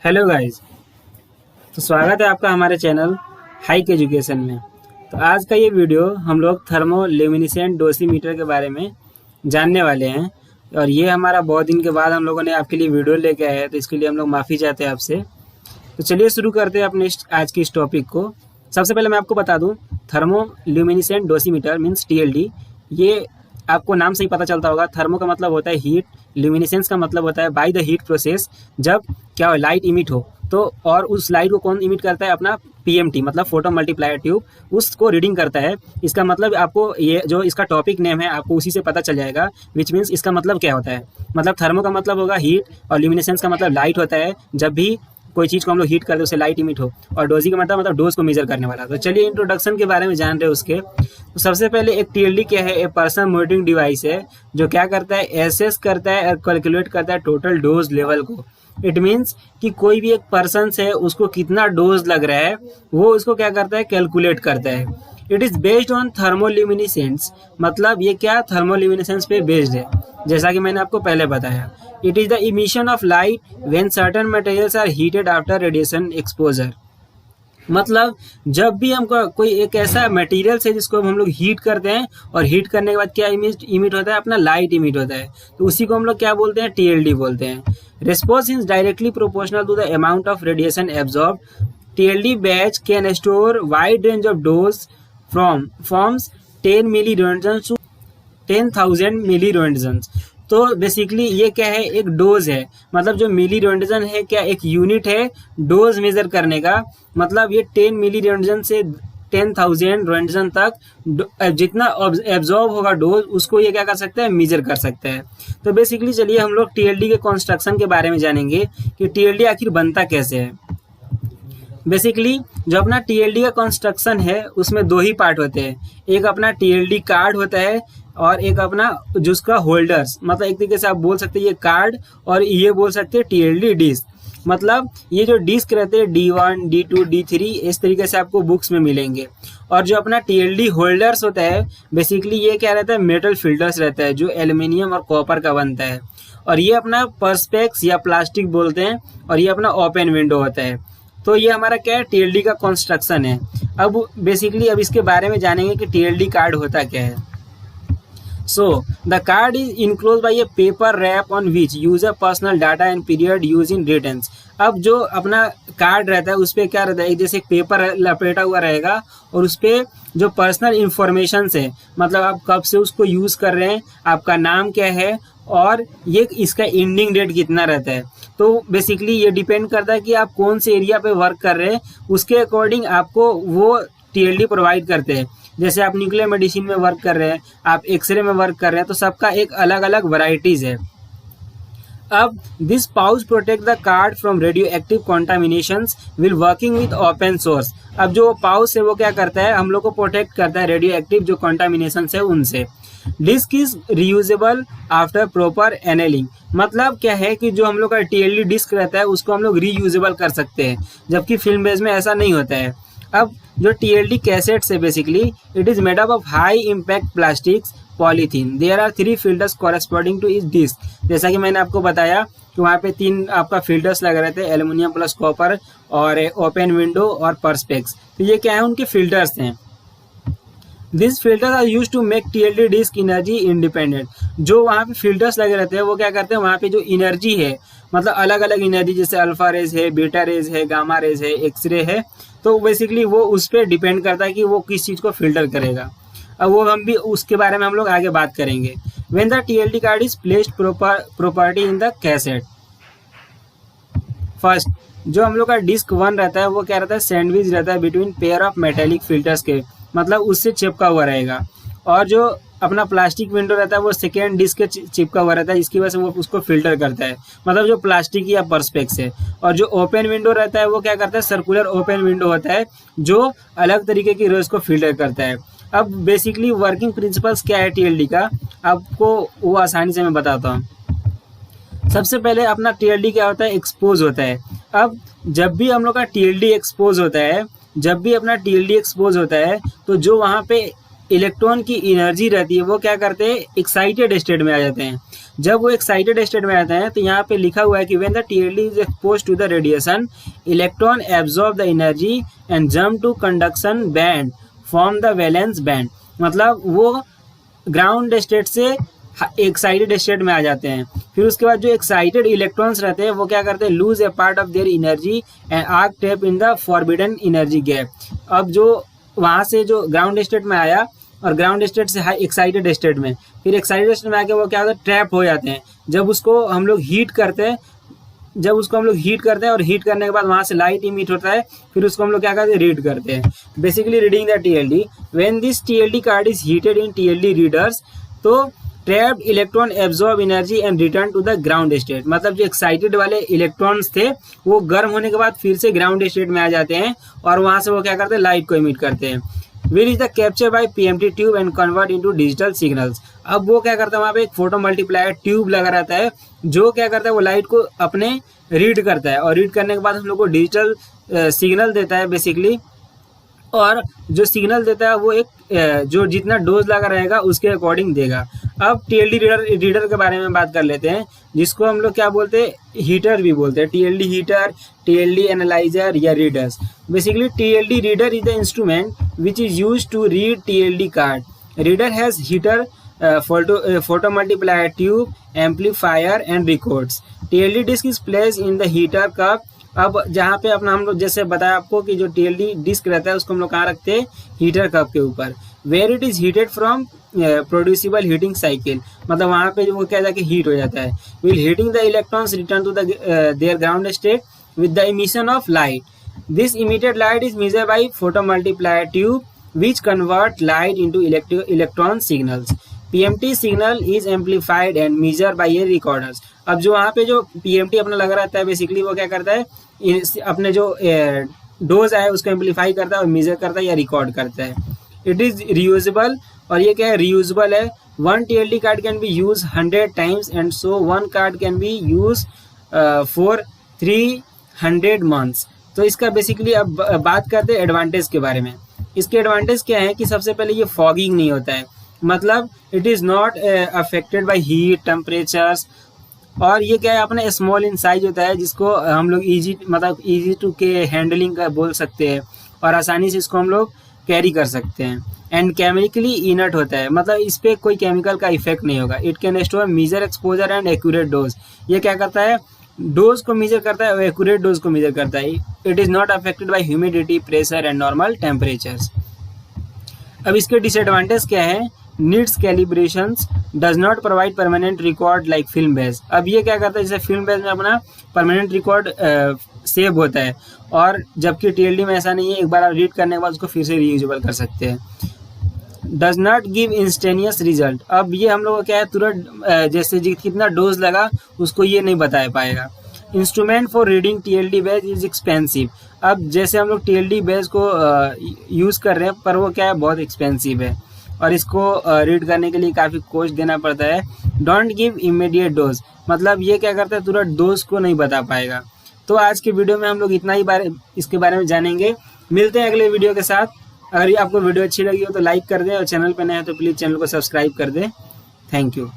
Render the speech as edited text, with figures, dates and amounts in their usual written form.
Hello guys. तो स्वागत है आपका हमारे चैनल हाइक एजुकेशन में। तो आज का ये वीडियो हम लोग थर्मोल्यूमिनेसेंट डोसीमीटर के बारे में जानने वाले हैं। और ये हमारा बहुत दिन के बाद हम लोगों ने आपके लिए वीडियो लेके आए हैं, तो इसके लिए हम लोग माफ़ी चाहते हैं आपसे। तो चलिए शुरू करते हैं अपने आज की इस टॉपिक को। सबसे पहले मैं आपको बता दूं, थर्मोल्यूमिनेसेंट डोसीमीटर मीन्स TLD। ये आपको नाम से ही पता चलता होगा। थर्मो का मतलब होता है हीट, ल्यूमिनेसेंस का मतलब होता है बाय द हीट प्रोसेस, जब क्या हो लाइट इमिट हो तो। और उस लाइट को कौन इमिट करता है? अपना PMT मतलब फोटो मल्टीप्लायर ट्यूब, उसको रीडिंग करता है। इसका मतलब आपको ये जो इसका टॉपिक नेम है आपको उसी से पता चल जाएगा, विच मीन्स इसका मतलब क्या होता है। मतलब थर्मो का मतलब होगा हीट और ल्यूमिनेसेंस का मतलब लाइट होता है। जब भी कोई चीज़ को हम लोग हीट करते हैं उससे लाइट इमिट हो। और डोजी का मतलब डोज को मेजर करने वाला। तो चलिए इंट्रोडक्शन के बारे में जान रहे हैं उसके। तो सबसे पहले एक TLD क्या है? एक पर्सन मॉनिटरिंग डिवाइस है जो क्या करता है? एसेस करता है और कैलकुलेट करता है टोटल डोज लेवल को। इट मीन्स कि कोई भी एक पर्सन है उसको कितना डोज लग रहा है वो उसको क्या करता है? कैलकुलेट करता है। It is based on thermoluminescence, मतलब ये क्या थर्मोल्यूमिनेसेंस पे बेस्ड है, जैसा कि मैंने आपको पहले बताया। It is the emission of light when certain materials are heated after radiation exposure. मतलब जब भी हमको कोई एक ऐसा मटेरियल है जिसको हम लोग हीट करते हैं और हीट करने के बाद क्या इमिट होता है? अपना लाइट इमिट होता है। तो उसी को हम लोग क्या बोलते हैं? TLD बोलते हैं। Response is directly proportional to the amount of radiation absorb. TLD batch can store wide range of dose from forms 10 milli roentgen to 10,000 milli roentgen. तो बेसिकली ये क्या है? एक डोज है। मतलब जो मिली रोएंटजन है क्या एक यूनिट है डोज मेजर करने का। मतलब ये 10 मिली रोएंटजन से 10,000 रोएंटजन तक जितना एब्जॉर्ब होगा डोज उसको ये क्या कर सकता है? मेजर कर सकता है। तो बेसिकली चलिए हम लोग TLD के कंस्ट्रक्शन के बारे में जानेंगे कि TLD आखिर बनता कैसे है। बेसिकली जो अपना TLD का कंस्ट्रक्शन है उसमें दो ही पार्ट होते हैं। एक अपना TLD कार्ड होता है और एक अपना जिसका होल्डर्स, मतलब एक तरीके से आप बोल सकते हैं ये कार्ड और ये बोल सकते हैं TLD डिस्क। मतलब ये जो डिस्क रहते हैं D1, D2, D3 इस तरीके से आपको बुक्स में मिलेंगे। और जो अपना TLD होल्डर्स होता है बेसिकली ये क्या रहता है? मेटल फिल्टर्स रहता है जो एल्युमिनियम और कॉपर का बनता है। और ये अपना पर्सपेक्स या प्लास्टिक बोलते हैं और ये अपना ओपन विंडो होता है। तो ये हमारा क्या है? TLD का कंस्ट्रक्शन है। अब बेसिकली अब इसके बारे में जानेंगे कि TLD कार्ड होता क्या है। So, the card is enclosed by a paper wrap on which user personal data and period used in returns। अब जो अपना कार्ड रहता है उस पर क्या रहता है? जैसे एक पेपर लपेटा हुआ रहेगा और उस पर जो पर्सनल इंफॉर्मेशन है, मतलब आप कब से उसको यूज़ कर रहे हैं, आपका नाम क्या है और ये इसका एंडिंग डेट कितना रहता है। तो बेसिकली ये डिपेंड करता है कि आप कौन से एरिया पे वर्क कर रहे हैं, उसके अकॉर्डिंग आपको वो TLD प्रोवाइड करते हैं। जैसे आप न्यूक्लियर मेडिसिन में वर्क कर रहे हैं, आप एक्सरे में वर्क कर रहे हैं, तो सबका एक अलग अलग वैरायटीज़ है। अब this pouch protect the card from radioactive contaminations will working with open source. अब जो पाउच है वो क्या करता है? हम लोग को प्रोटेक्ट करता है रेडियो एक्टिव जो कॉन्टामिनेशन है उनसे। Disc is reusable after proper annealing. मतलब क्या है कि जो हम लोग का TLD डिस्क रहता है उसको हम लोग रीयूजेबल कर सकते हैं, जबकि फिल्म बेस में ऐसा नहीं होता है। अब जो TLD कैसेट्स है basically it is made up of high impact plastics polythene. There are 3 filters corresponding to each disc. जैसा कि मैंने आपको बताया कि वहाँ पे 3 आपका फिल्टर्स लगे रहते हैं, एल्युमिनियम प्लस कॉपर और ओपन विंडो और perspex। तो ये क्या है? उनके फिल्टर्स हैं। This filters are use to make TLD disc energy independent. जो वहाँ पे फिल्टर्स लगे रहते हैं वो क्या करते हैं? वहाँ पे जो एनर्जी है, मतलब अलग अलग एनर्जी, जैसे अल्फा रेज है, बीटा रेज है, गामा रेज है, एक्सरे है, तो बेसिकली वो उस पर डिपेंड करता है कि वो किस चीज़ को फिल्टर करेगा। अब वो हम भी उसके बारे में हम लोग आगे बात करेंगे। When the TLD card is placed property in the cassette. First जो हम लोग का डिस्क 1 रहता है वो क्या रहता है? सैंडविच रहता है between pair of metallic filters के, मतलब उससे चिपका हुआ रहेगा। और जो अपना प्लास्टिक विंडो रहता है वो सेकेंड डिस्क के चिपका हुआ रहता है, इसकी वजह से वो उसको फिल्टर करता है, मतलब जो प्लास्टिक या perspex है। और जो ओपन विंडो रहता है वो क्या करता है? सर्कुलर ओपन विंडो होता है जो अलग तरीके की रेज को फिल्टर करता है। अब बेसिकली वर्किंग प्रिंसिपल्स क्या है TLD का, आपको वो आसानी से मैं बताता हूँ। सबसे पहले अपना TLD क्या होता है? एक्सपोज होता है। अब जब भी हम लोग का TLD एक्सपोज होता है, जब भी अपना TLD एक्सपोज होता है तो जो वहाँ पे इलेक्ट्रॉन की एनर्जी रहती है वो क्या करते हैं, एक्साइटेड स्टेट में आ जाते हैं। जब वो एक्साइटेड स्टेट में आते हैं तो यहाँ पे लिखा हुआ है कि when the TLD is expose to the radiation, electron absorb the energy and jump to conduction band from the valence band. मतलब वो ग्राउंड स्टेट से एक्साइटेड स्टेट में आ जाते हैं। फिर उसके बाद जो एक्साइटेड इलेक्ट्रॉन्स रहते हैं वो क्या करते हैं, lose a part of their energy and are trap in the forbidden energy gap. अब जो वहाँ से जो ग्राउंड स्टेट में आया और ग्राउंड स्टेट से हाई एक्साइटेड स्टेट में, फिर एक्साइटेड स्टेट में आके वो क्या होता है, ट्रैप हो जाते हैं। जब उसको हम लोग हीट करते हैं और हीट करने के बाद वहाँ से लाइट इमिट होता है, फिर उसको हम लोग क्या करते हैं, रीड करते हैं। Basically reading the TLD, when this TLD card is heated in TLD readers, तो trapped electron absorb energy and return to the ground state. मतलब जो एक्साइटेड वाले इलेक्ट्रॉन्स थे वो गर्म होने के बाद फिर से ग्राउंड स्टेट में आ जाते हैं और वहाँ से वो क्या करते हैं, लाइट को इमिट करते हैं। Which is the capture by PMT tube and convert into digital signals. अब वो क्या करता है, वहाँ पे एक फोटो मल्टीप्लायर ट्यूब लगा रहता है जो क्या करता है, वो लाइट को अपने रीड करता है और रीड करने के बाद हम लोग को डिजिटल सिग्नल देता है बेसिकली। और जो सिग्नल देता है वो एक जो जितना डोज लगा रहेगा उसके अकॉर्डिंग देगा। अब TLD रीडर के बारे में बात कर लेते हैं, जिसको हम लोग क्या बोलते हैं, हीटर भी बोलते हैं। TLD हीटर, TLD एनालाइजर या readers. Basically TLD reader is the instrument which is use to read TLD card. Reader has heater, photo multiplier tube, amplifier and records. TLD disc is place in the heater cup. अब जहाँ पे अपना हम लोग जैसे बताया आपको कि जो TLD डिस्क रहता है उसको हम लोग कहाँ रखते हैं, हीटर कप के ऊपर। Where it is heated from producible heating cycle, मतलब वहाँ पे जो वो क्या जाके हीट हो जाता है। Will heating the electrons return to the their ground state with the emission of light. This emitted light is measured by photo multiplier tube which convert light into electron signals. PMT signal is amplified and measured by a recorders. अब जो वहाँ पे जो PMT अपना लगा रहता है basically वो क्या करता है, अपने जो डोज है उसको एम्पलीफाई करता है और मेजर करता है या रिकॉर्ड करता है। इट इज रियूजेबल, और ये क्या है, रियूजेबल है। One TLD card can be use 100 times and so one card can be use for 300 months। तो इसका बेसिकली अब बात करते हैं एडवांटेज के बारे में। इसके एडवांटेज क्या है कि सबसे पहले ये फॉगिंग नहीं होता है, मतलब it is not affected by heat temperatures. और ये क्या है, अपने स्मॉल इन साइज होता है जिसको हम लोग इजी टू के हैंडलिंग का बोल सकते हैं और आसानी से इसको हम लोग कैरी कर सकते हैं। एंड केमिकली इनर्ट होता है, मतलब इस पर कोई केमिकल का इफेक्ट नहीं होगा। It can store major exposure and accurate dose. ये क्या करता है, डोज को मेजर करता है और एक्यूरेट डोज को मेजर करता है। It is not affected by humidity, pressure and normal temperatures. अब इसके डिसएडवांटेज क्या है, needs calibrations, does not provide permanent record like film base. अब ये क्या करता है, जैसे फिल्म बेस में अपना परमानेंट रिकॉर्ड सेव होता है, और जबकि TLD में ऐसा नहीं है, एक बार आप रीड करने के बाद उसको फिर से रीयूजेबल कर सकते हैं। Does not give instantaneous result. अब ये हम लोग को क्या है, तुरंत जैसे कितना डोज लगा उसको ये नहीं बता पाएगा। Instrument for reading TLD base is expensive. अब जैसे हम लोग TLD बेस को यूज़ कर रहे हैं पर वो क्या है, बहुत एक्सपेंसिव है और इसको रीड करने के लिए काफ़ी कॉस्ट देना पड़ता है। डोंट गिव इमीडिएट डोज, मतलब ये क्या करता है, तुरंत डोज को नहीं बता पाएगा। तो आज की वीडियो में हम लोग इतना ही इसके बारे में जानेंगे। मिलते हैं अगले वीडियो के साथ। अगर आपको वीडियो अच्छी लगी हो तो लाइक कर दें और चैनल पर नए हैं तो प्लीज़ चैनल को सब्सक्राइब कर दें। Thank you.